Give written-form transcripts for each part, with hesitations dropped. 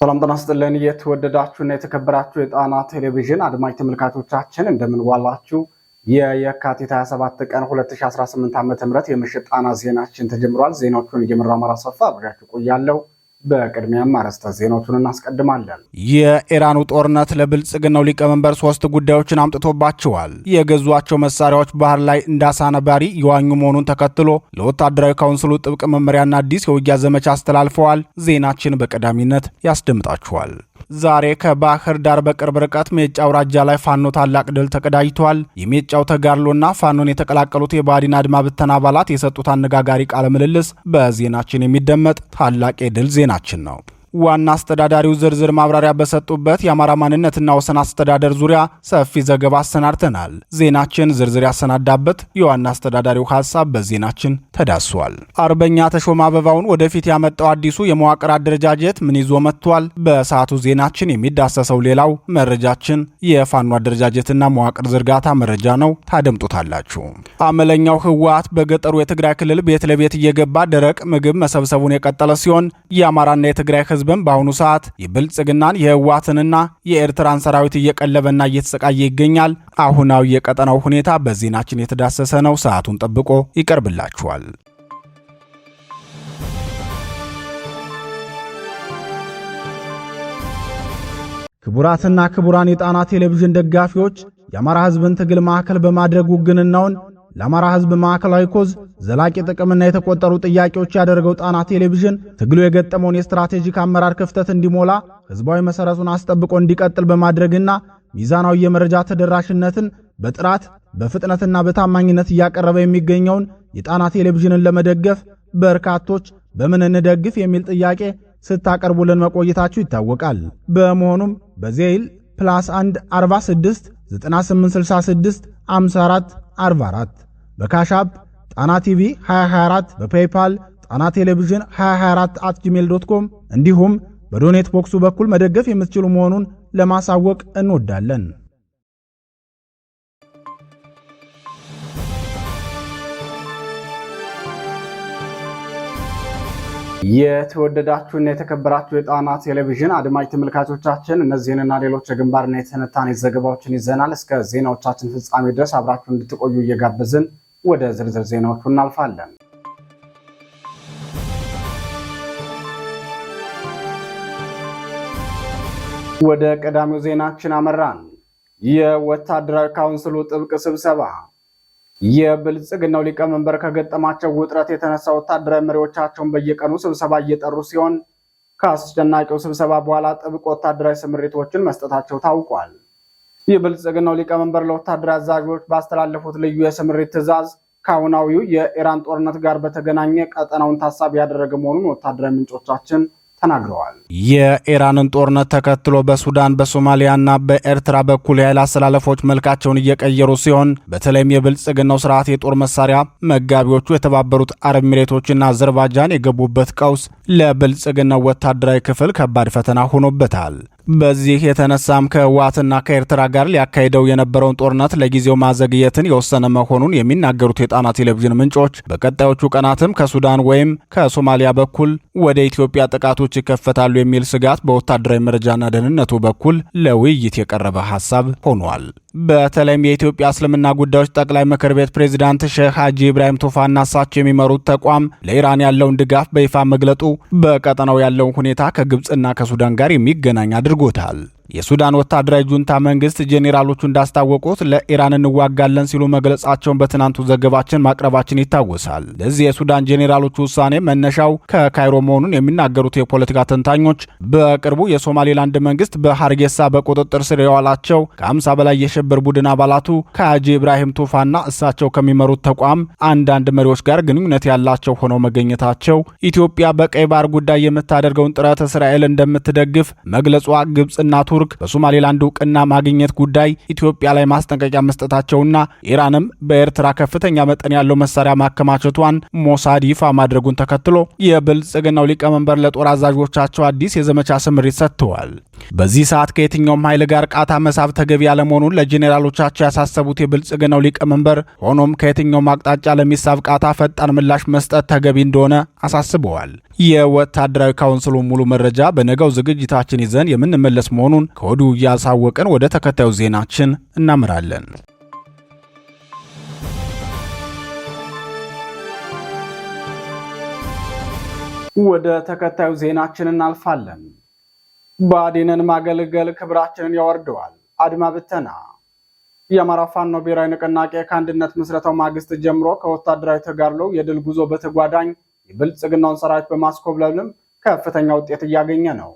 ሰላም ጤና ይስጥልን የተወደዳችሁና የተከበራችሁ የጣና ቴሌቪዥን አድማጭ ተመልካቾቻችን እንደምን ዋላችሁ። የካቲት 27 ቀን 2018 ዓ.ም የምሽት ጣና ዜናችን ተጀምሯል። ዜናዎቹን እየመራው አማራ ሰፋ አብራችሁ ቆያለሁ። በቅድሚያም አርዕስተ ዜናዎቹን እናስቀድማለን። የኢራኑ ጦርነት ለብልጽግናው ሊቀመንበር 3 ጉዳዮችን አምጥቶባቸዋል። የገዟቸው መሳሪያዎች ባህር ላይ እንዳሳ ነባሪ ይዋኙ መሆኑን ተከትሎ ለወታደራዊ ካውንስሉ ጥብቅ መመሪያና አዲስ የውጊያ ዘመቻ አስተላልፈዋል። ዜናችን በቀዳሚነት ያስደምጣችኋል። ዛሬ ከባህር ዳር በቅርብ ርቀት ሜጫ አውራጃ ላይ ፋኖ ታላቅ ድል ተቀዳጅቷል። የሜጫው ተጋድሎና ፋኖን የተቀላቀሉት የባዲን አድማ ብተና አባላት የሰጡት አነጋጋሪ ቃለ ምልልስ በዜናችን የሚደመጥ ታላቅ የድል ዜናችን ነው። ዋና አስተዳዳሪው ዝርዝር ማብራሪያ በሰጡበት የአማራ ማንነትና ወሰን አስተዳደር ዙሪያ ሰፊ ዘገባ አሰናድተናል። ዜናችን ዝርዝር ያሰናዳበት የዋና አስተዳዳሪው ሐሳብ በዜናችን ተዳስሷል። አርበኛ ተሾመ አበባውን ወደፊት ያመጣው አዲሱ የመዋቅር አደረጃጀት ምን ይዞ መጥቷል? በሰዓቱ ዜናችን የሚዳሰሰው ሌላው መረጃችን የፋኖ አደረጃጀትና መዋቅር ዝርጋታ መረጃ ነው። ታደምጡታላችሁ። አመለኛው ህወሓት በገጠሩ የትግራይ ክልል ቤት ለቤት እየገባ ደረቅ ምግብ መሰብሰቡን የቀጠለ ሲሆን የአማራና የትግራይ ህዝብ በአሁኑ ሰዓት የብልጽግናን የህወሓትንና የኤርትራን ሰራዊት እየቀለበና እየተሰቃየ ይገኛል። አሁናዊ የቀጠናው ሁኔታ በዜናችን የተዳሰሰ ነው። ሰዓቱን ጠብቆ ይቀርብላችኋል። ክቡራትና ክቡራን የጣና ቴሌቪዥን ደጋፊዎች የአማራ ህዝብን ትግል ማዕከል በማድረግ ውግንናውን ለአማራ ህዝብ ማዕከላዊ ኮዝ ዘላቂ ጥቅምና የተቆጠሩ ጥያቄዎች ያደረገው ጣና ቴሌቪዥን ትግሉ የገጠመውን የስትራቴጂክ አመራር ክፍተት እንዲሞላ ህዝባዊ መሰረቱን አስጠብቆ እንዲቀጥል በማድረግና ሚዛናዊ የመረጃ ተደራሽነትን በጥራት በፍጥነትና በታማኝነት እያቀረበ የሚገኘውን የጣና ቴሌቪዥንን ለመደገፍ በርካቶች በምን እንደግፍ የሚል ጥያቄ ስታቀርቡልን መቆየታችሁ ይታወቃል። በመሆኑም በዜል +1 46 9866 54 44 በካሻፕ ጣና ቲቪ 2024 በፔይፓል ጣና ቴሌቪዥን 2024@gmail.com እንዲሁም በዶኔት ቦክሱ በኩል መደገፍ የምትችሉ መሆኑን ለማሳወቅ እንወዳለን። የተወደዳችሁና የተከበራችሁ የጣና ቴሌቪዥን አድማጭ ተመልካቾቻችን እነዚህንና ሌሎች የግንባርና የትንታኔ ዘገባዎችን ይዘናል። እስከ ዜናዎቻችን ፍጻሜ ድረስ አብራችሁ እንድትቆዩ እየጋበዝን ወደ ዝርዝር ዜናዎቹ እናልፋለን። ወደ ቀዳሚው ዜናችን አመራን። የወታደራዊ ካውንስሉ ጥብቅ ስብሰባ። የብልጽግናው ሊቀመንበር ከገጠማቸው ውጥረት የተነሳ ወታደራዊ መሪዎቻቸውን በየቀኑ ስብሰባ እየጠሩ ሲሆን ከአስጨናቂው ስብሰባ በኋላ ጥብቅ ወታደራዊ ስምሪቶችን መስጠታቸው ታውቋል። የብልጽግናው ሊቀመንበር ለወታደራዊ አዛዦች ባስተላለፉት ልዩ የስምሪት ትዕዛዝ ከአሁናዊው የኢራን ጦርነት ጋር በተገናኘ ቀጠናውን ታሳቢ ያደረገ መሆኑን ወታደራዊ ምንጮቻችን ተናግረዋል። የኢራንን ጦርነት ተከትሎ በሱዳን በሶማሊያና በኤርትራ በኩል የኃይል አሰላለፎች መልካቸውን እየቀየሩ ሲሆን በተለይም የብልጽግናው ስርዓት የጦር መሳሪያ መጋቢዎቹ የተባበሩት አረብ ኤሚሬቶችና አዘርባይጃን የገቡበት ቀውስ ለብልጽግናው ወታደራዊ ክፍል ከባድ ፈተና ሆኖበታል። በዚህ የተነሳም ከህወሓትና ከኤርትራ ጋር ሊያካሂደው የነበረውን ጦርነት ለጊዜው ማዘግየትን የወሰነ መሆኑን የሚናገሩት የጣና ቴሌቪዥን ምንጮች በቀጣዮቹ ቀናትም ከሱዳን ወይም ከሶማሊያ በኩል ወደ ኢትዮጵያ ጥቃቶች ይከፈታሉ የሚል ስጋት በወታደራዊ መረጃና ደህንነቱ በኩል ለውይይት የቀረበ ሐሳብ ሆኗል። በተለይም የኢትዮጵያ እስልምና ጉዳዮች ጠቅላይ ምክር ቤት ፕሬዝዳንት ሼህ ሀጂ ኢብራሂም ቱፋና እሳቸው የሚመሩት ተቋም ለኢራን ያለውን ድጋፍ በይፋ መግለጡ በቀጠናው ያለውን ሁኔታ ከግብፅና ከሱዳን ጋር የሚገናኝ አድርጎታል። የሱዳን ወታደራዊ ጁንታ መንግስት ጄኔራሎቹ እንዳስታወቁት ለኢራን እንዋጋለን ሲሉ መግለጻቸውን በትናንቱ ዘገባችን ማቅረባችን ይታወሳል። ለዚህ የሱዳን ጄኔራሎቹ ውሳኔ መነሻው ከካይሮ መሆኑን የሚናገሩት የፖለቲካ ተንታኞች በቅርቡ የሶማሌላንድ መንግስት በሐርጌሳ በቁጥጥር ስር የዋላቸው ከ50 በላይ የሽብር ቡድን አባላቱ ከሀጂ ኢብራሂም ቱፋና እሳቸው ከሚመሩት ተቋም አንዳንድ መሪዎች ጋር ግንኙነት ያላቸው ሆነው መገኘታቸው ኢትዮጵያ በቀይ ባህር ጉዳይ የምታደርገውን ጥረት እስራኤል እንደምትደግፍ መግለጿ ግብፅና ቱርክ በሶማሌላንድ እውቅና ማግኘት ጉዳይ ኢትዮጵያ ላይ ማስጠንቀቂያ መስጠታቸውና ኢራንም በኤርትራ ከፍተኛ መጠን ያለው መሳሪያ ማከማቸቷን ሞሳድ ይፋ ማድረጉን ተከትሎ የብልጽግናው ሊቀመንበር ለጦር አዛዦቻቸው አዲስ የዘመቻ ስምሪት ሰጥተዋል። በዚህ ሰዓት ከየትኛውም ኃይል ጋር ቃታ መሳብ ተገቢ ያለመሆኑን ለጄኔራሎቻቸው ያሳሰቡት የብልጽግናው ሊቀመንበር ሆኖም ከየትኛውም አቅጣጫ ለሚሳብ ቃታ ፈጣን ምላሽ መስጠት ተገቢ እንደሆነ አሳስበዋል። የወታደራዊ ካውንስሉ ሙሉ መረጃ በነገው ዝግጅታችን ይዘን የምንመለስ መሆኑን ከወዲሁ እያሳወቅን ወደ ተከታዩ ዜናችን እናምራለን። ወደ ተከታዩ ዜናችን እናልፋለን። ብአዴንን ማገልገል ክብራችንን ያወርደዋል። አድማ ብተና የአማራ ፋኖ ብሔራዊ ንቅናቄ ከአንድነት ምስረታው ማግስት ጀምሮ ከወታደራዊ ተጋድሎ የድል ጉዞ በተጓዳኝ የብልጽግናውን ሰራዊት በማስኮብለልም ከፍተኛ ውጤት እያገኘ ነው።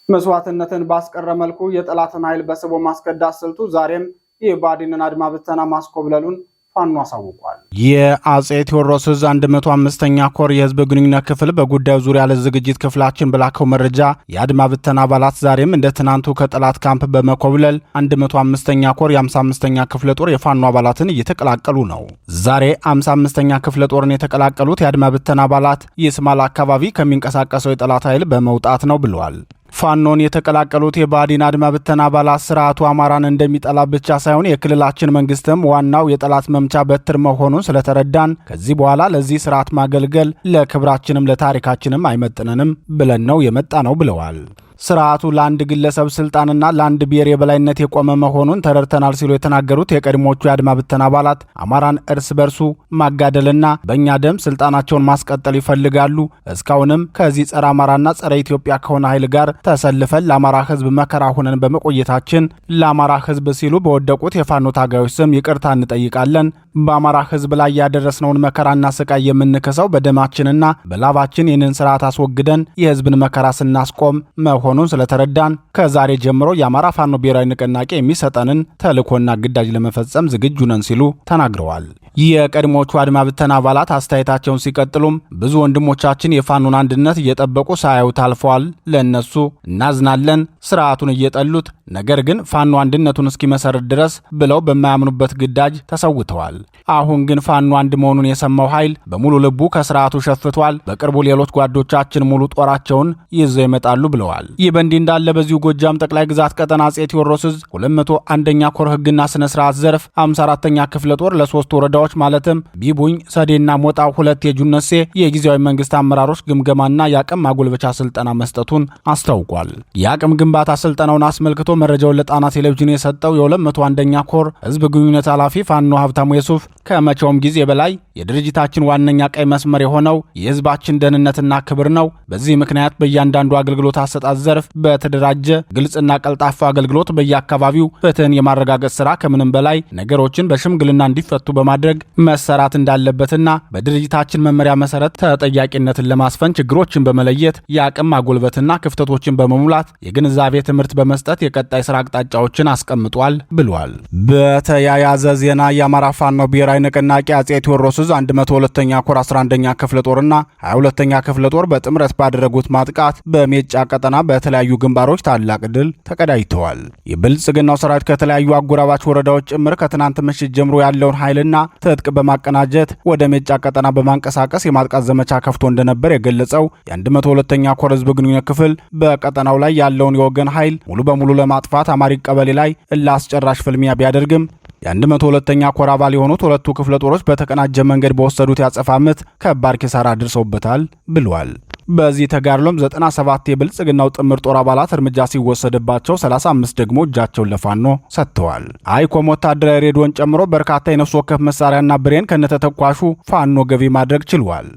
መስዋዕትነትን ባስቀረ መልኩ የጠላትን ኃይል በስቦ ማስከዳት ስልቱ ዛሬም የብአዴንን አድማ ብተና ማስኮብለሉን ፋኖ አሳውቋል። የአጼ ቴዎድሮስ ዕዝ 105ኛ ኮር የህዝብ ግንኙነት ክፍል በጉዳዩ ዙሪያ ለዝግጅት ክፍላችን በላከው መረጃ የአድማ ብተና አባላት ዛሬም እንደ ትናንቱ ከጠላት ካምፕ በመኮብለል 105ኛ ኮር የ55ኛ ክፍለ ጦር የፋኖ አባላትን እየተቀላቀሉ ነው። ዛሬ 55ኛ ክፍለ ጦርን የተቀላቀሉት የአድማ ብተና አባላት የስማል አካባቢ ከሚንቀሳቀሰው የጠላት ኃይል በመውጣት ነው ብለዋል። ፋኖን የተቀላቀሉት የብአዴን አድማ ብተና አባላት ስርዓቱ አማራን እንደሚጠላ ብቻ ሳይሆን የክልላችን መንግስትም ዋናው የጠላት መምቻ በትር መሆኑን ስለተረዳን ከዚህ በኋላ ለዚህ ስርዓት ማገልገል ለክብራችንም ለታሪካችንም አይመጥነንም ብለን ነው የመጣ ነው ብለዋል። ስርዓቱ ለአንድ ግለሰብ ስልጣንና ለአንድ ብሔር የበላይነት የቆመ መሆኑን ተረድተናል ሲሉ የተናገሩት የቀድሞቹ የአድማ ብተና አባላት አማራን እርስ በርሱ ማጋደልና በእኛ ደም ስልጣናቸውን ማስቀጠል ይፈልጋሉ። እስካሁንም ከዚህ ጸረ አማራና ጸረ ኢትዮጵያ ከሆነ ኃይል ጋር ተሰልፈን ለአማራ ህዝብ መከራ ሆነን በመቆየታችን ለአማራ ህዝብ ሲሉ በወደቁት የፋኖ ታጋዮች ስም ይቅርታ እንጠይቃለን። በአማራ ህዝብ ላይ ያደረስነውን መከራና ስቃይ የምንከሰው በደማችንና በላባችን ይህንን ስርዓት አስወግደን የህዝብን መከራ ስናስቆም መሆኑን ስለተረዳን ከዛሬ ጀምሮ የአማራ ፋኖ ብሔራዊ ንቅናቄ የሚሰጠንን ተልዕኮና ግዳጅ ለመፈጸም ዝግጁ ነን ሲሉ ተናግረዋል። የቀድሞቹ አድማ ብተና አባላት አስተያየታቸውን ሲቀጥሉም ብዙ ወንድሞቻችን የፋኖን አንድነት እየጠበቁ ሳያዩት አልፈዋል። ለእነሱ እናዝናለን። ስርዓቱን እየጠሉት ነገር ግን ፋኖ አንድነቱን እስኪመሰርት ድረስ ብለው በማያምኑበት ግዳጅ ተሰውተዋል። አሁን ግን ፋኖ አንድ መሆኑን የሰማው ኃይል በሙሉ ልቡ ከስርዓቱ ሸፍቷል። በቅርቡ ሌሎች ጓዶቻችን ሙሉ ጦራቸውን ይዘው ይመጣሉ ብለዋል። ይህ በእንዲህ እንዳለ በዚሁ ጎጃም ጠቅላይ ግዛት ቀጠና አጼ ቴዎድሮስ ዕዝ 201ኛ ኮር ህግና ስነ ስርዓት ዘርፍ 54ኛ ክፍለ ጦር ለ3 ወረዳዎች ማለትም ቢቡኝ፣ ሰዴና ሞጣ 2 የጁነሴ የጊዜያዊ መንግስት አመራሮች ግምገማና የአቅም ማጎልበቻ ስልጠና መስጠቱን አስታውቋል። የአቅም ግንባታ ስልጠናውን አስመልክቶ መረጃውን ለጣና ቴሌቪዥን የሰጠው የ201ኛ ኮር ህዝብ ግንኙነት ኃላፊ ፋኖ ሀብታሙ የሱፍ ከመቼውም ጊዜ በላይ የድርጅታችን ዋነኛ ቀይ መስመር የሆነው የህዝባችን ደህንነትና ክብር ነው። በዚህ ምክንያት በእያንዳንዱ አገልግሎት አሰጣጥ ዘርፍ በተደራጀ ግልጽና ቀልጣፋ አገልግሎት በየአካባቢው ፍትህን የማረጋገጥ ስራ ከምንም በላይ ነገሮችን በሽምግልና እንዲፈቱ በማድረግ መሰራት እንዳለበትና በድርጅታችን መመሪያ መሰረት ተጠያቂነትን ለማስፈን ችግሮችን በመለየት የአቅም ማጎልበትና ክፍተቶችን በመሙላት የግንዛቤ ትምህርት በመስጠት የቀጣይ ስራ አቅጣጫዎችን አስቀምጧል ብሏል። በተያያዘ ዜና የአማራ ፋኖ ብሔራዊ ንቅናቄ አጼ ቴዎድሮስ ዕዝ 102ኛ ኮር 11ኛ ክፍለ ጦርና 22ኛ ክፍለ ጦር በጥምረት ባደረጉት ማጥቃት በሜጫ ቀጠና በተለያዩ ግንባሮች ታላቅ ድል ተቀዳጅተዋል። የብልጽግናው ሰራዊት ከተለያዩ አጎራባች ወረዳዎች ጭምር ከትናንት ምሽት ጀምሮ ያለውን ኃይልና ትጥቅ በማቀናጀት ወደ ሜጫ ቀጠና በማንቀሳቀስ የማጥቃት ዘመቻ ከፍቶ እንደነበር የገለጸው የ102ኛ ኮር ህዝብ ግንኙነት ክፍል በቀጠናው ላይ ያለውን የወገን ኃይል ሙሉ በሙሉ ለማጥፋት አማሪ ቀበሌ ላይ እላስጨራሽ ፍልሚያ ቢያደርግም የ102ኛ ኮር አባል የሆኑት ሁለቱ ክፍለ ጦሮች በተቀናጀ መንገድ በወሰዱት ያጸፋ ምት ከባድ ኪሳራ አድርሰውበታል ብሏል። በዚህ ተጋድሎም 97 የብልጽግናው ጥምር ጦር አባላት እርምጃ ሲወሰድባቸው 35 ደግሞ እጃቸውን ለፋኖ ሰጥተዋል። አይኮም ወታደራዊ ሬዲዮን ጨምሮ በርካታ የነፍስ ወከፍ መሳሪያና ብሬን ከነተተኳሹ ፋኖ ገቢ ማድረግ ችሏል።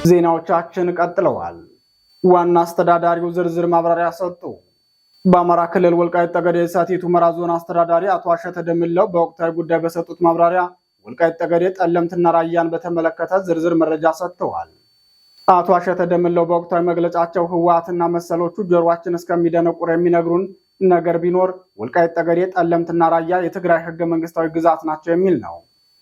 ዜናዎቻችን ቀጥለዋል። ዋና አስተዳዳሪው ዝርዝር ማብራሪያ ሰጡ። በአማራ ክልል ወልቃይት ጠገዴ ሰቲት ሁመራ ዞን አስተዳዳሪ አቶ አሸተ ደምለው በወቅታዊ ጉዳይ በሰጡት ማብራሪያ ወልቃይት ጠገዴ ጠለምትና ራያን በተመለከተ ዝርዝር መረጃ ሰጥተዋል። አቶ አሸተ ደምለው በወቅታዊ መግለጫቸው ህወሓትና መሰሎቹ ጆሮአችን እስከሚደነቁር የሚነግሩን ነገር ቢኖር ወልቃይት ጠገዴ ጠለምትና ራያ የትግራይ ህገ መንግስታዊ ግዛት ናቸው የሚል ነው።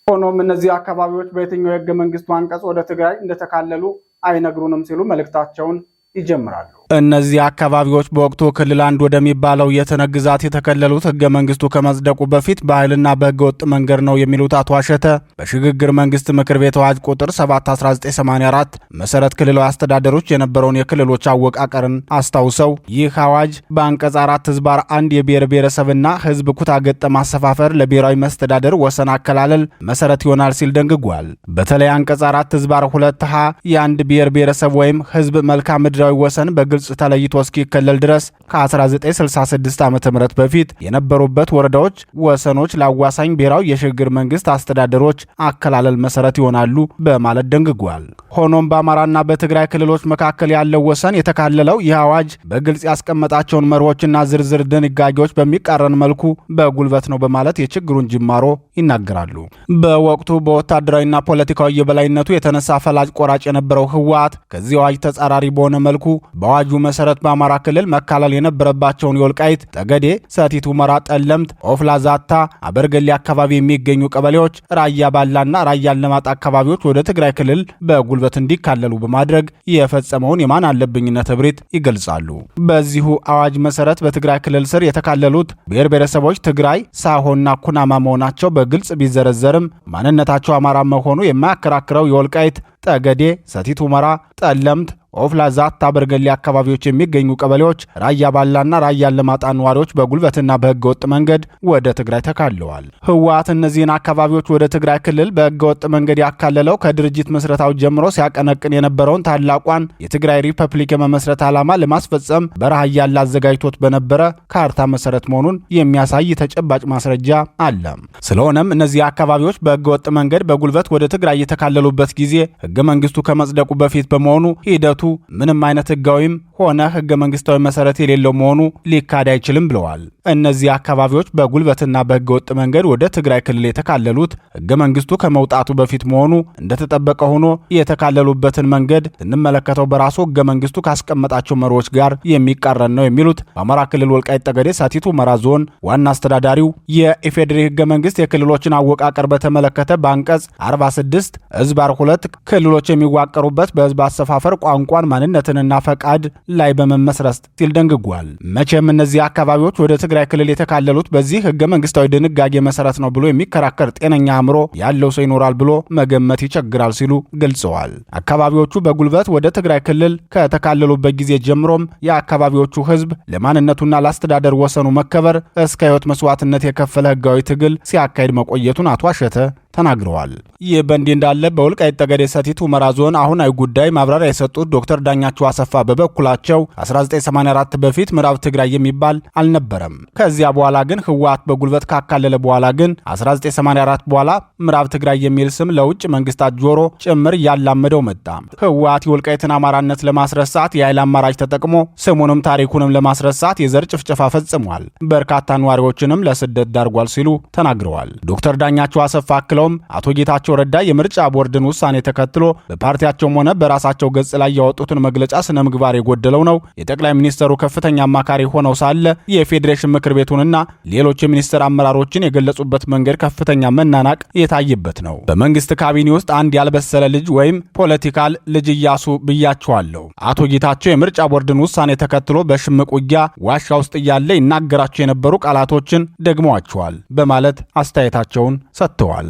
ሆኖም እነዚህ አካባቢዎች በየትኛው የህገ መንግስቱ አንቀጽ ወደ ትግራይ እንደተካለሉ አይነግሩንም ሲሉ መልእክታቸውን ይጀምራሉ። እነዚህ አካባቢዎች በወቅቱ ክልል አንድ ወደሚባለው የትነ ግዛት የተከለሉት ህገ መንግስቱ ከመጽደቁ በፊት በኃይልና በህገ ወጥ መንገድ ነው የሚሉት አቶ አሸተ በሽግግር መንግስት ምክር ቤት አዋጅ ቁጥር 7/1984 መሰረት ክልላዊ አስተዳደሮች የነበረውን የክልሎች አወቃቀርን አስታውሰው ይህ አዋጅ በአንቀጽ 4/1 የብሔር ብሔረሰብና ህዝብ ኩታ ገጠም አሰፋፈር ለብሔራዊ መስተዳደር ወሰን አከላለል መሰረት ይሆናል ሲል ደንግጓል። በተለይ አንቀጽ 4/2 ሀ የአንድ ብሔር ብሔረሰብ ወይም ህዝብ መልክዓ ምድራዊ ወሰን በግልጽ ተለይቶ እስኪከለል ድረስ ከ1966 ዓ.ም በፊት የነበሩበት ወረዳዎች ወሰኖች ለአዋሳኝ ብሔራዊ የሽግግር መንግስት አስተዳደሮች አከላለል መሰረት ይሆናሉ በማለት ደንግጓል። ሆኖም በአማራና በትግራይ ክልሎች መካከል ያለው ወሰን የተካለለው ይህ አዋጅ በግልጽ ያስቀመጣቸውን መርሆችና ዝርዝር ድንጋጌዎች በሚቃረን መልኩ በጉልበት ነው በማለት የችግሩን ጅማሮ ይናገራሉ። በወቅቱ በወታደራዊና ፖለቲካዊ የበላይነቱ የተነሳ ፈላጭ ቆራጭ የነበረው ህወሓት ከዚህ አዋጅ ተጻራሪ በሆነ መልኩ በአዋጁ መሰረት በአማራ ክልል መካለል የነበረባቸውን የወልቃይት ጠገዴ፣ ሰቲት ሁመራ፣ ጠለምት፣ ኦፍላ፣ ዛታ፣ አበርገሌ አካባቢ የሚገኙ ቀበሌዎች፣ ራያ ባላና ራያ አላማጣ አካባቢዎች ወደ ትግራይ ክልል በጉልበት እንዲካለሉ በማድረግ የፈጸመውን የማን አለብኝነት እብሪት ይገልጻሉ። በዚሁ አዋጅ መሰረት በትግራይ ክልል ስር የተካለሉት ብሔር ብሔረሰቦች ትግራይ፣ ሳሆና ኩናማ መሆናቸው በግልጽ ቢዘረዘርም ማንነታቸው አማራ መሆኑ የማያከራክረው የወልቃይት ጠገዴ፣ ሰቲት ሁመራ፣ ጠለምት፣ ኦፍላ፣ ዛታ፣ በርገሌ አካባቢዎች የሚገኙ ቀበሌዎች ራያ ባላና ራያ አላማጣ ነዋሪዎች በጉልበትና በህገ ወጥ መንገድ ወደ ትግራይ ተካለዋል። ህወሓት እነዚህን አካባቢዎች ወደ ትግራይ ክልል በህገ ወጥ መንገድ ያካለለው ከድርጅት መስረታው ጀምሮ ሲያቀነቅን የነበረውን ታላቋን የትግራይ ሪፐብሊክ የመመስረት ዓላማ ለማስፈጸም በረሃ ያለ አዘጋጅቶት በነበረ ካርታ መሰረት መሆኑን የሚያሳይ ተጨባጭ ማስረጃ አለ። ስለሆነም እነዚህ አካባቢዎች በህገ ወጥ መንገድ በጉልበት ወደ ትግራይ የተካለሉበት ጊዜ ህገ መንግስቱ ከመጽደቁ በፊት በመሆኑ ሂደቱ ምንም አይነት ህጋዊም ሆነ ህገ መንግስታዊ መሰረት የሌለው መሆኑ ሊካድ አይችልም ብለዋል። እነዚህ አካባቢዎች በጉልበትና በህገ ወጥ መንገድ ወደ ትግራይ ክልል የተካለሉት ህገ መንግስቱ ከመውጣቱ በፊት መሆኑ እንደተጠበቀ ሆኖ የተካለሉበትን መንገድ ስንመለከተው በራሱ ህገ መንግስቱ ካስቀመጣቸው መሪዎች ጋር የሚቃረን ነው የሚሉት በአማራ ክልል ወልቃይት ጠገዴ ሰቲት ሁመራ ዞን ዋና አስተዳዳሪው የኢፌዴሪ ህገ መንግስት የክልሎችን አወቃቀር በተመለከተ በአንቀጽ 46/2 ክልሎች የሚዋቀሩበት በህዝብ አሰፋፈር ቋንቋን፣ ማንነትንና ፈቃድ ላይ በመመስረት ሲል ደንግጓል። መቼም እነዚህ አካባቢዎች ወደ ትግራይ ክልል የተካለሉት በዚህ ህገ መንግስታዊ ድንጋጌ መሰረት ነው ብሎ የሚከራከር ጤነኛ አእምሮ ያለው ሰው ይኖራል ብሎ መገመት ይቸግራል ሲሉ ገልጸዋል። አካባቢዎቹ በጉልበት ወደ ትግራይ ክልል ከተካለሉበት ጊዜ ጀምሮም የአካባቢዎቹ ህዝብ ለማንነቱና ለአስተዳደር ወሰኑ መከበር እስከ ህይወት መስዋዕትነት የከፈለ ህጋዊ ትግል ሲያካሂድ መቆየቱን አቶ አሸተ ተናግረዋል። ይህ በእንዲህ እንዳለ በወልቃይት ጠገዴ ሰቲት ሁመራ ዞን አሁናዊ ጉዳይ ማብራሪያ የሰጡት ዶክተር ዳኛቸው አሰፋ በበኩላቸው 1984 በፊት ምዕራብ ትግራይ የሚባል አልነበረም። ከዚያ በኋላ ግን ህወሓት በጉልበት ካካለለ በኋላ ግን 1984 በኋላ ምዕራብ ትግራይ የሚል ስም ለውጭ መንግስታት ጆሮ ጭምር እያላመደው መጣ። ህወሓት የወልቃይትን አማራነት ለማስረሳት የኃይል አማራጭ ተጠቅሞ ስሙንም ታሪኩንም ለማስረሳት የዘር ጭፍጨፋ ፈጽሟል። በርካታ ነዋሪዎችንም ለስደት ዳርጓል ሲሉ ተናግረዋል። ዶክተር ዳኛቸው አሰፋ አክለው አቶ ጌታቸው ረዳ የምርጫ ቦርድን ውሳኔ ተከትሎ በፓርቲያቸውም ሆነ በራሳቸው ገጽ ላይ ያወጡትን መግለጫ ስነ ምግባር የጎደለው ነው። የጠቅላይ ሚኒስተሩ ከፍተኛ አማካሪ ሆነው ሳለ የፌዴሬሽን ምክር ቤቱንና ሌሎች የሚኒስተር አመራሮችን የገለጹበት መንገድ ከፍተኛ መናናቅ የታየበት ነው። በመንግስት ካቢኔ ውስጥ አንድ ያልበሰለ ልጅ ወይም ፖለቲካል ልጅ እያሱ ብያቸዋለሁ። አቶ ጌታቸው የምርጫ ቦርድን ውሳኔ ተከትሎ በሽምቅ ውጊያ ዋሻ ውስጥ እያለ ይናገራቸው የነበሩ ቃላቶችን ደግመዋቸዋል በማለት አስተያየታቸውን ሰጥተዋል።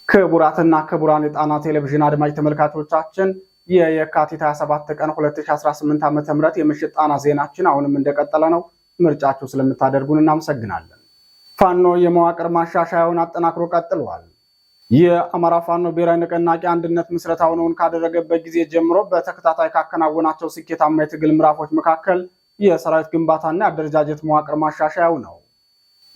ክቡራትና ክቡራን የጣና ቴሌቪዥን አድማጭ ተመልካቾቻችን የየካቲት 27 ቀን 2018 ዓ.ም የምሽት ጣና ዜናችን አሁንም እንደቀጠለ ነው። ምርጫችሁ ስለምታደርጉን እናመሰግናለን። ፋኖ የመዋቅር ማሻሻያውን አጠናክሮ ቀጥሏል። የአማራ ፋኖ ብሔራዊ ንቅናቄ አንድነት ምስረታውን ካደረገበት ጊዜ ጀምሮ በተከታታይ ካከናወናቸው ስኬታማ የትግል ምዕራፎች መካከል የሰራዊት ግንባታና የአደረጃጀት መዋቅር ማሻሻያው ነው።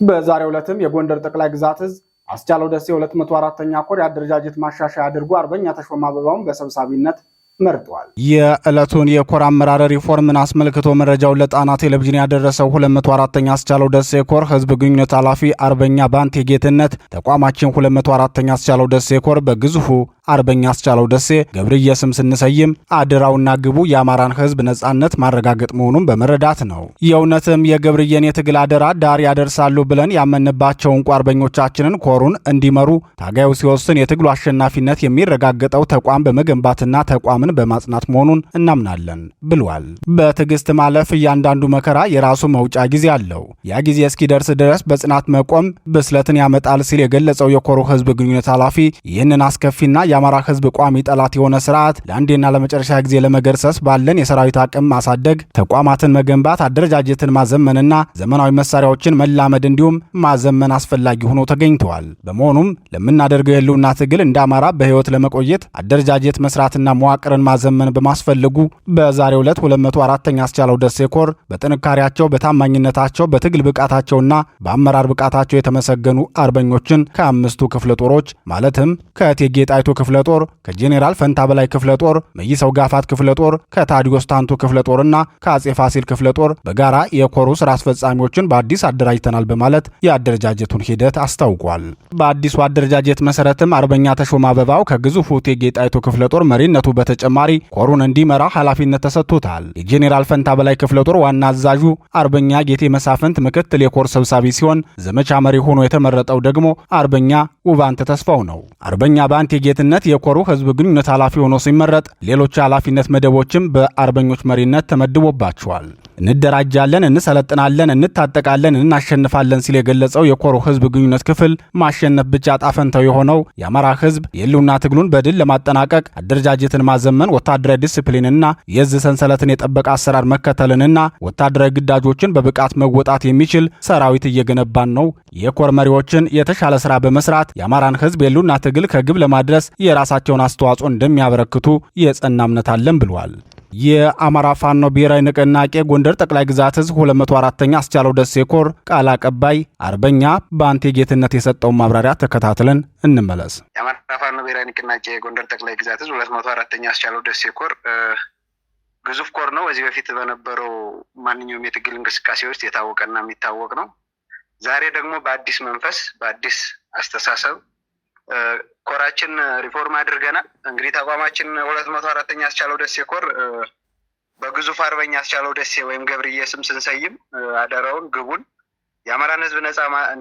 በዛሬው ዕለትም የጎንደር ጠቅላይ ግዛት እዝ አስቻለው ደሴ 204ኛ ኮር የአደረጃጀት ማሻሻያ አድርጎ አርበኛ ተሾመ አበባውን በሰብሳቢነት መርጧል። የዕለቱን የኮር አመራር ሪፎርምን አስመልክቶ መረጃውን ለጣና ቴሌቪዥን ያደረሰው 204ኛ አስቻለው ደሴ ኮር ህዝብ ግንኙነት ኃላፊ አርበኛ ባንቴ ጌትነት ተቋማችን 204ኛ አስቻለው ደሴ ኮር በግዙፉ አርበኛ አስቻለው ደሴ ገብርዬ ስም ስንሰይም አድራውና ግቡ የአማራን ህዝብ ነጻነት ማረጋገጥ መሆኑን በመረዳት ነው። የእውነትም የገብርዬን የትግል አደራ ዳር ያደርሳሉ ብለን ያመንባቸው እንቁ አርበኞቻችንን ኮሩን እንዲመሩ ታጋዩ ሲወስን የትግሉ አሸናፊነት የሚረጋገጠው ተቋም በመገንባትና ተቋምን በማጽናት መሆኑን እናምናለን ብሏል። በትዕግስት ማለፍ እያንዳንዱ መከራ የራሱ መውጫ ጊዜ አለው። ያ ጊዜ እስኪደርስ ድረስ በጽናት መቆም ብስለትን ያመጣል ሲል የገለጸው የኮሩ ህዝብ ግንኙነት ኃላፊ ይህንን አስከፊና የአማራ ህዝብ ቋሚ ጠላት የሆነ ስርዓት ለአንዴና ለመጨረሻ ጊዜ ለመገርሰስ ባለን የሰራዊት አቅም ማሳደግ፣ ተቋማትን መገንባት፣ አደረጃጀትን ማዘመንና ዘመናዊ መሳሪያዎችን መላመድ እንዲሁም ማዘመን አስፈላጊ ሆኖ ተገኝተዋል። በመሆኑም ለምናደርገው የህልውና ትግል እንደ አማራ በህይወት ለመቆየት አደረጃጀት መስራትና መዋቅርን ማዘመን በማስፈለጉ በዛሬው ዕለት 204ኛ አስቻለው ደሴ ኮር በጥንካሬያቸው፣ በታማኝነታቸው፣ በትግል ብቃታቸውና በአመራር ብቃታቸው የተመሰገኑ አርበኞችን ከአምስቱ ክፍለ ጦሮች ማለትም ከእቴጌ ጣይቱ ክፍለ ጦር፣ ከጄኔራል ፈንታ በላይ ክፍለ ጦር፣ መይሰው ጋፋት ክፍለ ጦር፣ ከታዲዮስ ታንቱ ክፍለ ጦርና ከአጼ ፋሲል ክፍለ ጦር በጋራ የኮሩ ስራ አስፈጻሚዎችን በአዲስ አደራጅተናል በማለት የአደረጃጀቱን ሂደት አስታውቋል። በአዲሱ አደረጃጀት መሰረትም አርበኛ ተሾመ አበባው ከግዙፉ እቴጌ ጣይቱ ክፍለ ጦር መሪነቱ በተጨማሪ ኮሩን እንዲመራ ኃላፊነት ተሰጥቶታል። የጄኔራል ፈንታ በላይ ክፍለ ጦር ዋና አዛዡ አርበኛ ጌቴ መሳፍንት ምክትል የኮር ሰብሳቢ ሲሆን ዘመቻ መሪ ሆኖ የተመረጠው ደግሞ አርበኛ ውባንተ ተስፋው ነው። አርበኛ ባንቴ ጌትነት የኮሩ ህዝብ ግንኙነት ኃላፊ ሆኖ ሲመረጥ ሌሎች ኃላፊነት መደቦችም በአርበኞች መሪነት ተመድቦባቸዋል። እንደራጃለን፣ እንሰለጥናለን፣ እንታጠቃለን፣ እናሸንፋለን ሲል የገለጸው የኮሩ ህዝብ ግንኙነት ክፍል ማሸነፍ ብቻ ጣፈንተው የሆነው የአማራ ህዝብ የህልውና ትግሉን በድል ለማጠናቀቅ አደረጃጀትን ማዘመን፣ ወታደራዊ ዲሲፕሊንና የእዝ ሰንሰለትን የጠበቀ አሰራር መከተልንና ወታደራዊ ግዳጆችን በብቃት መወጣት የሚችል ሰራዊት እየገነባን ነው። የኮር መሪዎችን የተሻለ ስራ በመስራት የአማራን ህዝብ የህልውና ትግል ከግብ ለማድረስ የራሳቸውን አስተዋጽኦ እንደሚያበረክቱ የጸና እምነት አለን ብለዋል። የአማራ ፋኖ ብሔራዊ ንቅናቄ ጎንደር ጠቅላይ ግዛት ህዝብ 204ኛ አስቻለው ደሴ ኮር ቃል አቀባይ አርበኛ ባንቴ ጌትነት የሰጠውን ማብራሪያ ተከታትለን እንመለስ። የአማራ ፋኖ ብሔራዊ ንቅናቄ ጎንደር ጠቅላይ ግዛት ህዝብ 204ኛ አስቻለው ደሴ ኮር ግዙፍ ኮር ነው። በዚህ በፊት በነበረው ማንኛውም የትግል እንቅስቃሴ ውስጥ የታወቀና የሚታወቅ ነው። ዛሬ ደግሞ በአዲስ መንፈስ በአዲስ አስተሳሰብ ኮራችን ሪፎርም አድርገናል። እንግዲህ ተቋማችን 204ኛ አስቻለው ደሴ ኮር በግዙፍ አርበኛ አስቻለው ደሴ ወይም ገብርዬ ስም ስንሰይም አደራውን ግቡን የአማራን ህዝብ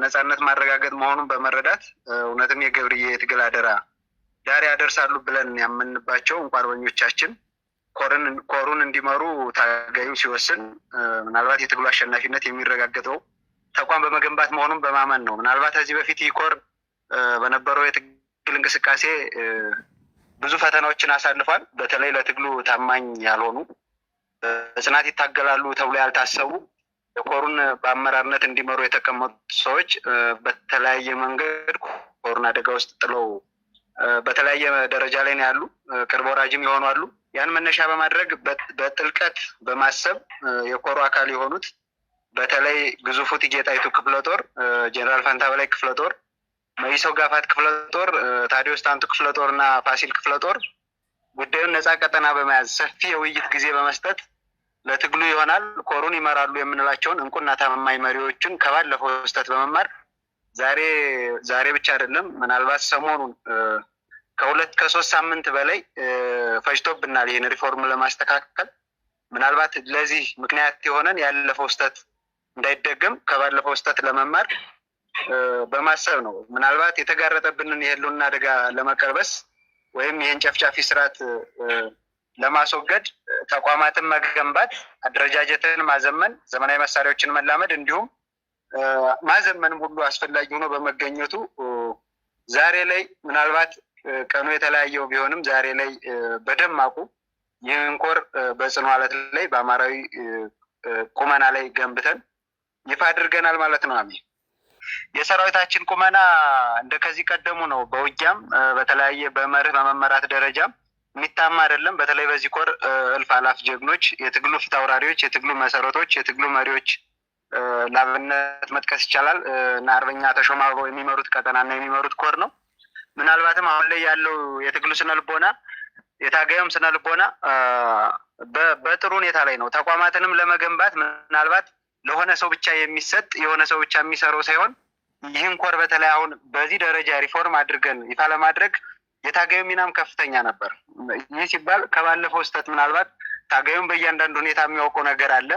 ነጻነት ማረጋገጥ መሆኑን በመረዳት እውነትም የገብርዬ የትግል አደራ ዳር ያደርሳሉ ብለን ያመንባቸው እንቁ አርበኞቻችን ኮሩን እንዲመሩ ታጋዩ ሲወስን ምናልባት የትግሉ አሸናፊነት የሚረጋገጠው ተቋም በመገንባት መሆኑን በማመን ነው። ምናልባት ከዚህ በፊት ይህ ኮር በነበረው የትግል እንቅስቃሴ ብዙ ፈተናዎችን አሳልፏል። በተለይ ለትግሉ ታማኝ ያልሆኑ በጽናት ይታገላሉ ተብሎ ያልታሰቡ የኮሩን በአመራርነት እንዲመሩ የተቀመጡ ሰዎች በተለያየ መንገድ ኮሩን አደጋ ውስጥ ጥለው በተለያየ ደረጃ ላይ ነው ያሉ። ቅርብ ወራጅም የሆኑ አሉ። ያን መነሻ በማድረግ በጥልቀት በማሰብ የኮሩ አካል የሆኑት በተለይ ግዙፉ እቴጌ ጣይቱ ክፍለ ጦር፣ ጄኔራል ፈንታ በላይ ክፍለ ጦር፣ መይሰው ጋፋት ክፍለ ጦር፣ ታዲዮስ ታንቱ ክፍለ ጦር እና ፋሲል ክፍለ ጦር ጉዳዩን ነፃ ቀጠና በመያዝ ሰፊ የውይይት ጊዜ በመስጠት ለትግሉ ይሆናል ኮሩን ይመራሉ የምንላቸውን እንቁና ታማኝ መሪዎችን ከባለፈው ስህተት በመማር ዛሬ ብቻ አይደለም ምናልባት ሰሞኑን ከ2-3 ሳምንት በላይ ፈጅቶብናል ይህን ሪፎርም ለማስተካከል። ምናልባት ለዚህ ምክንያት የሆነን ያለፈው ስህተት እንዳይደገም ከባለፈው ስህተት ለመማር በማሰብ ነው። ምናልባት የተጋረጠብንን የህልውና አደጋ ለመቀልበስ ወይም ይህን ጨፍጫፊ ስርዓት ለማስወገድ ተቋማትን መገንባት፣ አደረጃጀትን ማዘመን፣ ዘመናዊ መሳሪያዎችን መላመድ እንዲሁም ማዘመን ሁሉ አስፈላጊ ሆኖ በመገኘቱ ዛሬ ላይ ምናልባት ቀኑ የተለያየው ቢሆንም ዛሬ ላይ በደማቁ ይህን ኮር በጽኑ አለት ላይ በአማራዊ ቁመና ላይ ገንብተን ይፋ አድርገናል ማለት ነው። አሜን። የሰራዊታችን ቁመና እንደ ከዚህ ቀደሙ ነው። በውጊያም በተለያየ በመርህ በመመራት ደረጃም የሚታማ አይደለም። በተለይ በዚህ ኮር እልፍ አላፍ ጀግኖች፣ የትግሉ ፊት አውራሪዎች፣ የትግሉ መሰረቶች፣ የትግሉ መሪዎች ላብነት መጥቀስ ይቻላል እና አርበኛ ተሾመ አበባው የሚመሩት ቀጠናና የሚመሩት ኮር ነው። ምናልባትም አሁን ላይ ያለው የትግሉ ስነልቦና የታጋዩም ስነልቦና በጥሩ ሁኔታ ላይ ነው። ተቋማትንም ለመገንባት ምናልባት ለሆነ ሰው ብቻ የሚሰጥ የሆነ ሰው ብቻ የሚሰራው ሳይሆን ይህን ኮር በተለይ አሁን በዚህ ደረጃ ሪፎርም አድርገን ይፋ ለማድረግ የታጋዩ ሚናም ከፍተኛ ነበር። ይህ ሲባል ከባለፈው ስህተት ምናልባት ታጋዩን በእያንዳንዱ ሁኔታ የሚያውቀው ነገር አለ።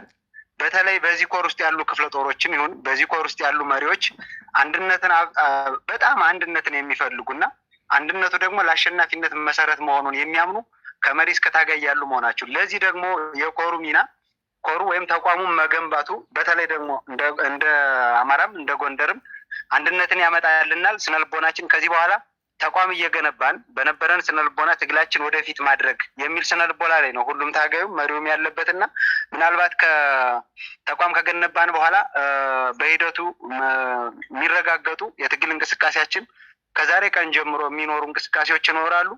በተለይ በዚህ ኮር ውስጥ ያሉ ክፍለ ጦሮችም ይሁን በዚህ ኮር ውስጥ ያሉ መሪዎች በጣም አንድነትን የሚፈልጉና አንድነቱ ደግሞ ለአሸናፊነት መሰረት መሆኑን የሚያምኑ ከመሪ እስከ ታጋይ ያሉ መሆናቸው። ለዚህ ደግሞ የኮሩ ሚና ኮሩ ወይም ተቋሙን መገንባቱ በተለይ ደግሞ እንደ አማራም እንደ ጎንደርም አንድነትን ያመጣልናል። ስነልቦናችን ከዚህ በኋላ ተቋም እየገነባን በነበረን ስነልቦና ትግላችን ወደፊት ማድረግ የሚል ስነልቦና ላይ ነው ሁሉም ታጋዩ መሪውም ያለበትና ምናልባት ከተቋም ከገነባን በኋላ በሂደቱ የሚረጋገጡ የትግል እንቅስቃሴያችን ከዛሬ ቀን ጀምሮ የሚኖሩ እንቅስቃሴዎች ይኖራሉ።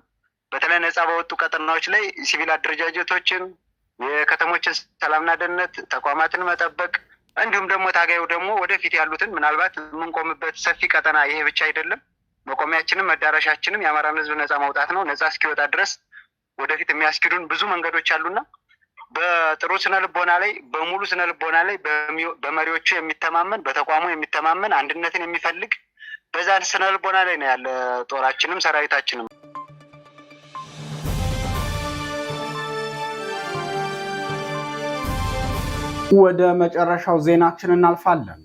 በተለይ ነፃ በወጡ ቀጠናዎች ላይ ሲቪል አደረጃጀቶችን፣ የከተሞችን ሰላምና ደህንነት ተቋማትን መጠበቅ እንዲሁም ደግሞ ታጋዩ ደግሞ ወደፊት ያሉትን ምናልባት የምንቆምበት ሰፊ ቀጠና ይሄ ብቻ አይደለም። መቆሚያችንም መዳረሻችንም የአማራን ሕዝብ ነፃ ማውጣት ነው። ነፃ እስኪወጣ ድረስ ወደፊት የሚያስኪዱን ብዙ መንገዶች አሉና በጥሩ ስነልቦና ላይ በሙሉ ስነልቦና ላይ በመሪዎቹ የሚተማመን በተቋሙ የሚተማመን አንድነትን የሚፈልግ በዛ ስነልቦና ላይ ነው ያለ ጦራችንም ሰራዊታችንም። ወደ መጨረሻው ዜናችን እናልፋለን።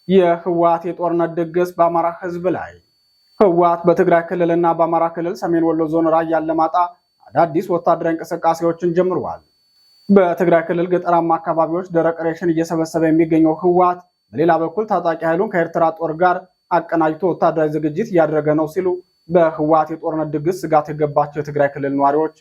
የህወሓት የጦርነት ድግስ በአማራ ህዝብ ላይ። ህወሓት በትግራይ ክልልና በአማራ ክልል ሰሜን ወሎ ዞን ራያ አላማጣ አዳዲስ ወታደራዊ እንቅስቃሴዎችን ጀምረዋል። በትግራይ ክልል ገጠራማ አካባቢዎች ደረቅ ሬሽን እየሰበሰበ የሚገኘው ህወሓት በሌላ በኩል ታጣቂ ኃይሉን ከኤርትራ ጦር ጋር አቀናጅቶ ወታደራዊ ዝግጅት እያደረገ ነው ሲሉ በህወሓት የጦርነት ድግስ ስጋት የገባቸው የትግራይ ክልል ነዋሪዎች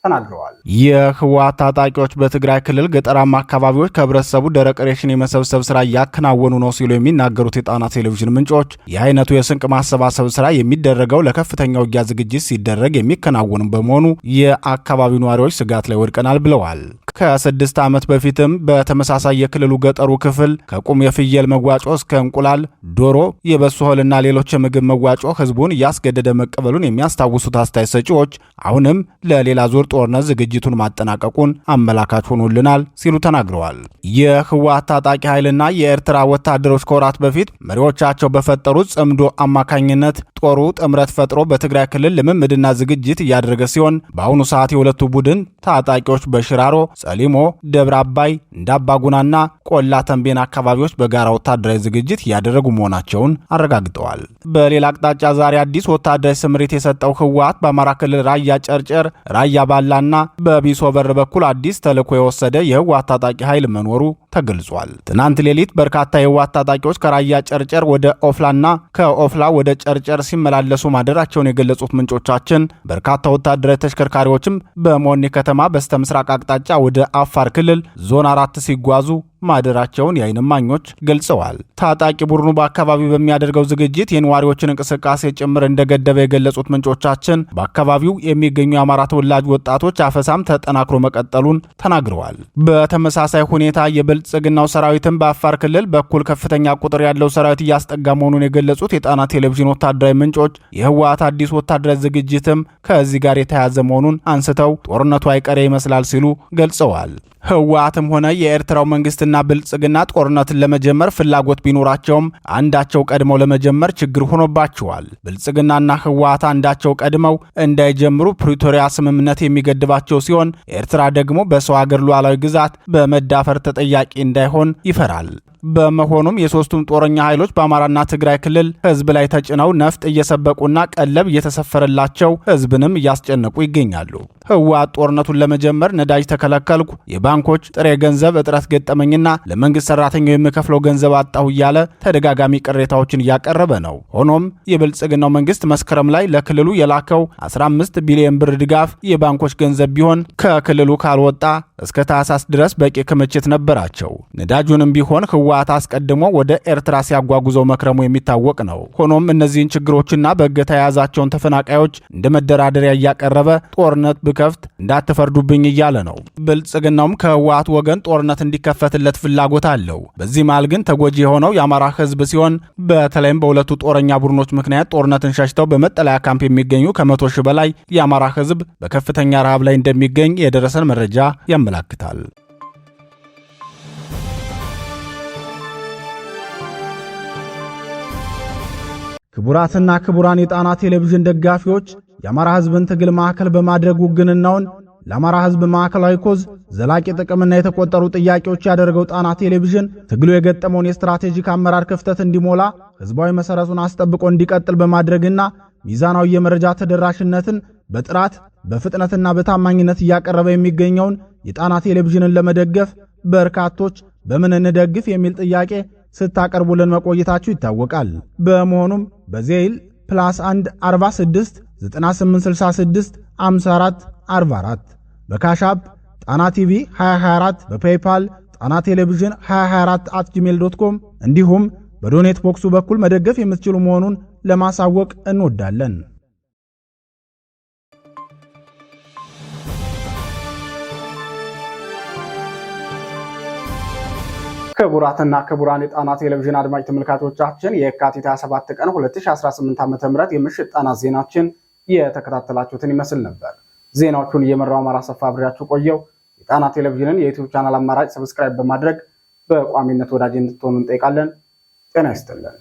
ተናግረዋል። የህወሓት ታጣቂዎች በትግራይ ክልል ገጠራማ አካባቢዎች ከህብረተሰቡ ደረቅ ሬሽን የመሰብሰብ ስራ እያከናወኑ ነው ሲሉ የሚናገሩት የጣና ቴሌቪዥን ምንጮች የአይነቱ የስንቅ ማሰባሰብ ስራ የሚደረገው ለከፍተኛ ውጊያ ዝግጅት ሲደረግ የሚከናወኑ በመሆኑ የአካባቢው ነዋሪዎች ስጋት ላይ ወድቀናል ብለዋል። ከ6 ዓመት በፊትም በተመሳሳይ የክልሉ ገጠሩ ክፍል ከቁም የፍየል መዋጮ እስከ እንቁላል፣ ዶሮ፣ የበሶ እህልና ሌሎች የምግብ መዋጮ ህዝቡን እያስገደደ መቀበሉን የሚያስታውሱት አስተያየት ሰጪዎች አሁንም ለሌላ ዙር ጦርነት ዝግጅቱን ማጠናቀቁን አመላካች ሆኖልናል ሲሉ ተናግረዋል። የህወሓት ታጣቂ ኃይልና የኤርትራ ወታደሮች ከወራት በፊት መሪዎቻቸው በፈጠሩት ጽምዶ አማካኝነት ጦሩ ጥምረት ፈጥሮ በትግራይ ክልል ልምምድና ዝግጅት እያደረገ ሲሆን በአሁኑ ሰዓት የሁለቱ ቡድን ታጣቂዎች በሽራሮ፣ ጸሊሞ፣ ደብረ አባይ፣ እንዳባጉናና ቆላ ተንቤን አካባቢዎች በጋራ ወታደራዊ ዝግጅት እያደረጉ መሆናቸውን አረጋግጠዋል። በሌላ አቅጣጫ ዛሬ አዲስ ወታደራዊ ስምሪት የሰጠው ህወሓት በአማራ ክልል ራያ ጨርጨር፣ ራያ ባላና በቢሶ በር በኩል አዲስ ተልዕኮ የወሰደ የህወሓት ታጣቂ ኃይል መኖሩ ተገልጿል። ትናንት ሌሊት በርካታ የህወሓት ታጣቂዎች ከራያ ጨርጨር ወደ ኦፍላና ከኦፍላ ወደ ጨርጨር ሲመላለሱ ማደራቸውን የገለጹት ምንጮቻችን በርካታ ወታደራዊ ተሽከርካሪዎችም በሞኒ ከተማ በስተምስራቅ አቅጣጫ ወደ አፋር ክልል ዞን 4 ሲጓዙ ማደራቸውን የዓይን እማኞች ገልጸዋል። ታጣቂ ቡድኑ በአካባቢው በሚያደርገው ዝግጅት የነዋሪዎችን እንቅስቃሴ ጭምር እንደገደበ የገለጹት ምንጮቻችን በአካባቢው የሚገኙ የአማራ ተወላጅ ወጣቶች አፈሳም ተጠናክሮ መቀጠሉን ተናግረዋል። በተመሳሳይ ሁኔታ የብልጽግናው ሰራዊትን በአፋር ክልል በኩል ከፍተኛ ቁጥር ያለው ሰራዊት እያስጠጋ መሆኑን የገለጹት የጣና ቴሌቪዥን ወታደራዊ ምንጮች የህወሓት አዲስ ወታደራዊ ዝግጅትም ከዚህ ጋር የተያያዘ መሆኑን አንስተው ጦርነቱ አይቀሬ ይመስላል ሲሉ ገልጸዋል። ህወሓትም ሆነ የኤርትራው መንግስትና ብልጽግና ጦርነትን ለመጀመር ፍላጎት ቢኖራቸውም አንዳቸው ቀድመው ለመጀመር ችግር ሆኖባቸዋል። ብልጽግናና ህወሓት አንዳቸው ቀድመው እንዳይጀምሩ ፕሪቶሪያ ስምምነት የሚገድባቸው ሲሆን ኤርትራ ደግሞ በሰው ሀገር ሉዓላዊ ግዛት በመዳፈር ተጠያቂ እንዳይሆን ይፈራል። በመሆኑም የሶስቱም ጦረኛ ኃይሎች በአማራና ትግራይ ክልል ህዝብ ላይ ተጭነው ነፍጥ እየሰበቁና ቀለብ እየተሰፈረላቸው ህዝብንም እያስጨነቁ ይገኛሉ። ህወሓት ጦርነቱን ለመጀመር ነዳጅ ተከለከልኩ፣ የባንኮች ጥሬ ገንዘብ እጥረት ገጠመኝና ለመንግስት ሰራተኛው የሚከፍለው ገንዘብ አጣሁ እያለ ተደጋጋሚ ቅሬታዎችን እያቀረበ ነው። ሆኖም የብልጽግናው መንግስት መስከረም ላይ ለክልሉ የላከው 15 ቢሊዮን ብር ድጋፍ የባንኮች ገንዘብ ቢሆን ከክልሉ ካልወጣ እስከ ታህሳስ ድረስ በቂ ክምችት ነበራቸው። ነዳጁንም ቢሆን ህወሓት አስቀድሞ ወደ ኤርትራ ሲያጓጉዘው መክረሙ የሚታወቅ ነው። ሆኖም እነዚህን ችግሮችና በእገታ የያዛቸውን ተፈናቃዮች እንደ መደራደሪያ እያቀረበ ጦርነት ብከፍት እንዳትፈርዱብኝ እያለ ነው። ብልጽግናውም ከህወሓት ወገን ጦርነት እንዲከፈትለት ፍላጎት አለው። በዚህ መሃል ግን ተጎጂ የሆነው የአማራ ህዝብ ሲሆን በተለይም በሁለቱ ጦረኛ ቡድኖች ምክንያት ጦርነትን ሸሽተው በመጠለያ ካምፕ የሚገኙ ከ100 ሺህ በላይ የአማራ ህዝብ በከፍተኛ ረሃብ ላይ እንደሚገኝ የደረሰን መረጃ ያመላክታል። ክቡራትና ክቡራን የጣና ቴሌቪዥን ደጋፊዎች የአማራ ሕዝብን ትግል ማዕከል በማድረግ ውግንናውን ለአማራ ሕዝብ ማዕከላዊ ኮዝ ዘላቂ ጥቅምና የተቆጠሩ ጥያቄዎች ያደረገው ጣና ቴሌቪዥን ትግሉ የገጠመውን የስትራቴጂክ አመራር ክፍተት እንዲሞላ ሕዝባዊ መሰረቱን አስጠብቆ እንዲቀጥል በማድረግና ሚዛናዊ የመረጃ ተደራሽነትን በጥራት በፍጥነትና በታማኝነት እያቀረበ የሚገኘውን የጣና ቴሌቪዥንን ለመደገፍ በርካቶች በምን እንደግፍ የሚል ጥያቄ ስታቀርቡልን መቆየታችሁ ይታወቃል። በመሆኑም በዜል +1 46 9866 54 44 በካሻፕ ጣና ቲቪ 2024 በፔይፓል ጣና ቴሌቪዥን 2024@gmail.com እንዲሁም በዶኔት ቦክሱ በኩል መደገፍ የምትችሉ መሆኑን ለማሳወቅ እንወዳለን። ክቡራትና ክቡራን የጣና ቴሌቪዥን አድማጭ ተመልካቾቻችን የካቲት 27 ቀን 2018 ዓ.ም የምሽት ጣና ዜናችን የተከታተላችሁትን ይመስል ነበር። ዜናዎቹን እየመራው አማራ ሰፋ አብሬያችሁ ቆየው። የጣና ቴሌቪዥንን የዩቲዩብ ቻናል አማራጭ ሰብስክራይብ በማድረግ በቋሚነት ወዳጅ እንድትሆኑ እንጠይቃለን። ጤና ይስጥልን።